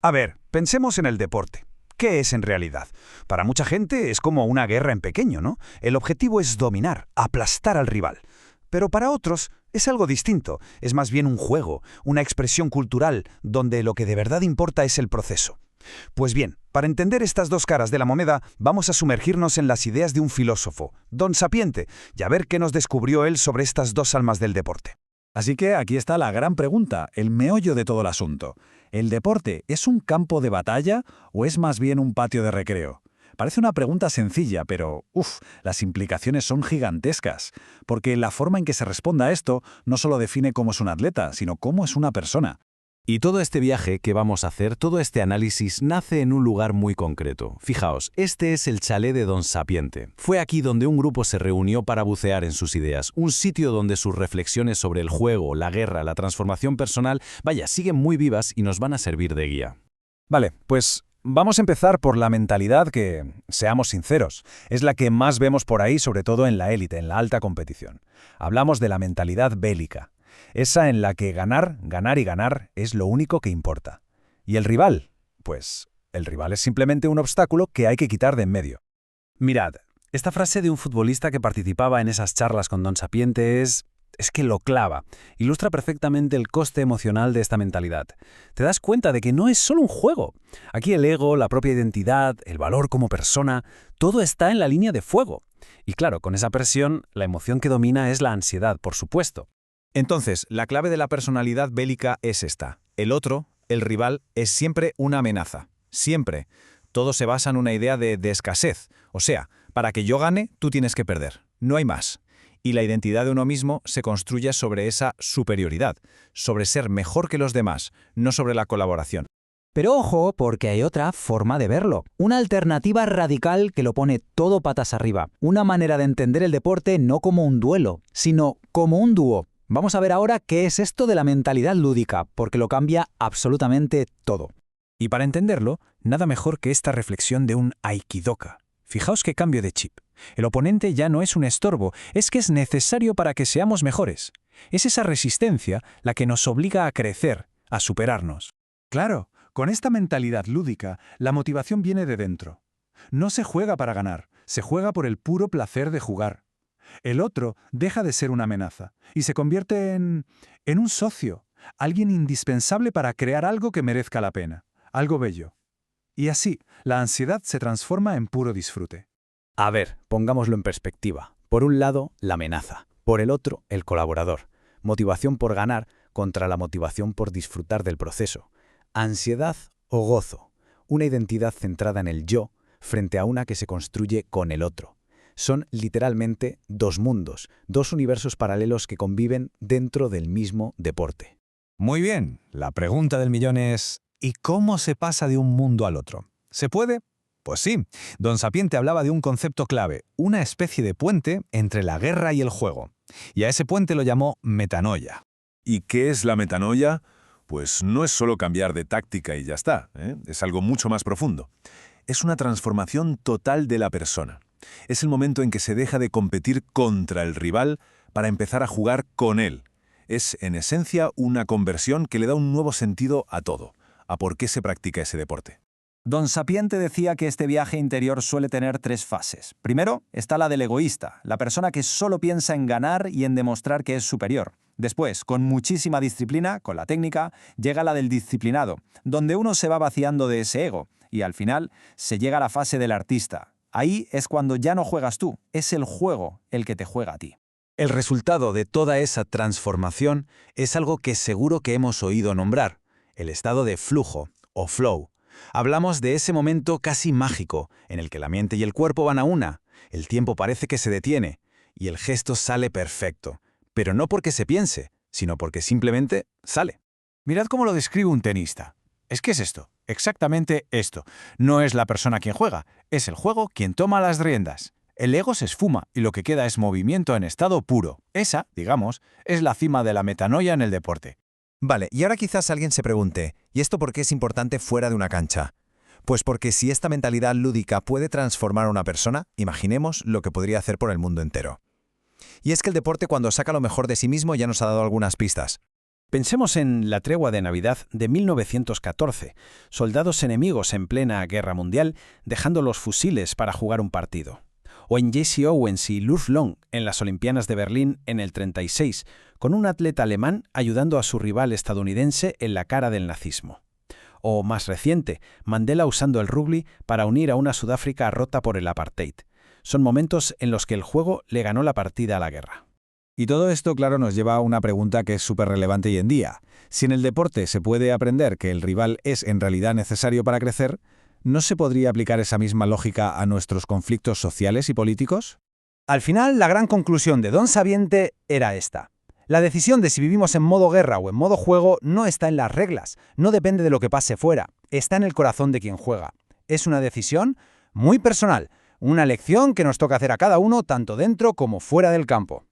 A ver, pensemos en el deporte. ¿Qué es en realidad? Para mucha gente es como una guerra en pequeño, ¿no? El objetivo es dominar, aplastar al rival. Pero para otros es algo distinto, es más bien un juego, una expresión cultural, donde lo que de verdad importa es el proceso. Pues bien, para entender estas dos caras de la moneda, vamos a sumergirnos en las ideas de un filósofo, Don Sapiente, y a ver qué nos descubrió él sobre estas dos almas del deporte. Así que aquí está la gran pregunta, el meollo de todo el asunto. ¿El deporte es un campo de batalla o es más bien un patio de recreo? Parece una pregunta sencilla, pero las implicaciones son gigantescas, porque la forma en que se responda a esto no solo define cómo es un atleta, sino cómo es una persona. Y todo este viaje que vamos a hacer, todo este análisis, nace en un lugar muy concreto. Fijaos, este es el chalet de Don Sapiente. Fue aquí donde un grupo se reunió para bucear en sus ideas, un sitio donde sus reflexiones sobre el juego, la guerra, la transformación personal, siguen muy vivas y nos van a servir de guía. Vale, pues vamos a empezar por la mentalidad que, seamos sinceros, es la que más vemos por ahí, sobre todo en la élite, en la alta competición. Hablamos de la mentalidad bélica. Esa en la que ganar, ganar y ganar es lo único que importa. ¿Y el rival? Pues el rival es simplemente un obstáculo que hay que quitar de en medio. Mirad, esta frase de un futbolista que participaba en esas charlas con Don Sapiente es que lo clava. Ilustra perfectamente el coste emocional de esta mentalidad. Te das cuenta de que no es solo un juego. Aquí el ego, la propia identidad, el valor como persona, todo está en la línea de fuego. Y claro, con esa presión, la emoción que domina es la ansiedad, por supuesto. Entonces, la clave de la personalidad bélica es esta. El otro, el rival, es siempre una amenaza. Siempre. Todo se basa en una idea de escasez. O sea, para que yo gane, tú tienes que perder. No hay más. Y la identidad de uno mismo se construye sobre esa superioridad, sobre ser mejor que los demás, no sobre la colaboración. Pero ojo, porque hay otra forma de verlo. Una alternativa radical que lo pone todo patas arriba. Una manera de entender el deporte no como un duelo, sino como un dúo. Vamos a ver ahora qué es esto de la mentalidad lúdica, porque lo cambia absolutamente todo. Y para entenderlo, nada mejor que esta reflexión de un aikidoka. Fijaos qué cambio de chip. El oponente ya no es un estorbo, es que es necesario para que seamos mejores. Es esa resistencia la que nos obliga a crecer, a superarnos. Claro, con esta mentalidad lúdica, la motivación viene de dentro. No se juega para ganar, se juega por el puro placer de jugar. El otro deja de ser una amenaza y se convierte en un socio, alguien indispensable para crear algo que merezca la pena, algo bello. Y así, la ansiedad se transforma en puro disfrute. A ver, pongámoslo en perspectiva. Por un lado, la amenaza. Por el otro, el colaborador. Motivación por ganar contra la motivación por disfrutar del proceso. Ansiedad o gozo. Una identidad centrada en el yo frente a una que se construye con el otro. Son literalmente dos mundos, dos universos paralelos que conviven dentro del mismo deporte. Muy bien, la pregunta del millón es ¿y cómo se pasa de un mundo al otro? ¿Se puede? Pues sí, Don Sapiente hablaba de un concepto clave, una especie de puente entre la guerra y el juego. Y a ese puente lo llamó metanoia. ¿Y qué es la metanoia? Pues no es solo cambiar de táctica y ya está, es algo mucho más profundo. Es una transformación total de la persona. Es el momento en que se deja de competir contra el rival para empezar a jugar con él. Es, en esencia, una conversión que le da un nuevo sentido a todo, a por qué se practica ese deporte. Don Sapiente decía que este viaje interior suele tener tres fases. Primero está la del egoísta, la persona que solo piensa en ganar y en demostrar que es superior. Después, con muchísima disciplina, con la técnica, llega la del disciplinado, donde uno se va vaciando de ese ego, y al final se llega a la fase del artista. Ahí es cuando ya no juegas tú, es el juego el que te juega a ti. El resultado de toda esa transformación es algo que seguro que hemos oído nombrar, el estado de flujo o flow. Hablamos de ese momento casi mágico, en el que la mente y el cuerpo van a una, el tiempo parece que se detiene, y el gesto sale perfecto, pero no porque se piense, sino porque simplemente sale. Mirad cómo lo describe un tenista. ¿Qué es esto? Exactamente esto. No es la persona quien juega, es el juego quien toma las riendas. El ego se esfuma y lo que queda es movimiento en estado puro. Esa, digamos, es la cima de la metanoia en el deporte. Vale, y ahora quizás alguien se pregunte, ¿y esto por qué es importante fuera de una cancha? Pues porque si esta mentalidad lúdica puede transformar a una persona, imaginemos lo que podría hacer por el mundo entero. Y es que el deporte, cuando saca lo mejor de sí mismo, ya nos ha dado algunas pistas. Pensemos en la tregua de Navidad de 1914, soldados enemigos en plena guerra mundial dejando los fusiles para jugar un partido. O en Jesse Owens y Luz Long en las Olimpiadas de Berlín en el 36, con un atleta alemán ayudando a su rival estadounidense en la cara del nazismo. O, más reciente, Mandela usando el rugby para unir a una Sudáfrica rota por el apartheid. Son momentos en los que el juego le ganó la partida a la guerra. Y todo esto, claro, nos lleva a una pregunta que es súper relevante hoy en día. Si en el deporte se puede aprender que el rival es en realidad necesario para crecer, ¿no se podría aplicar esa misma lógica a nuestros conflictos sociales y políticos? Al final, la gran conclusión de Don Sabiente era esta. La decisión de si vivimos en modo guerra o en modo juego no está en las reglas, no depende de lo que pase fuera, está en el corazón de quien juega. Es una decisión muy personal, una elección que nos toca hacer a cada uno tanto dentro como fuera del campo.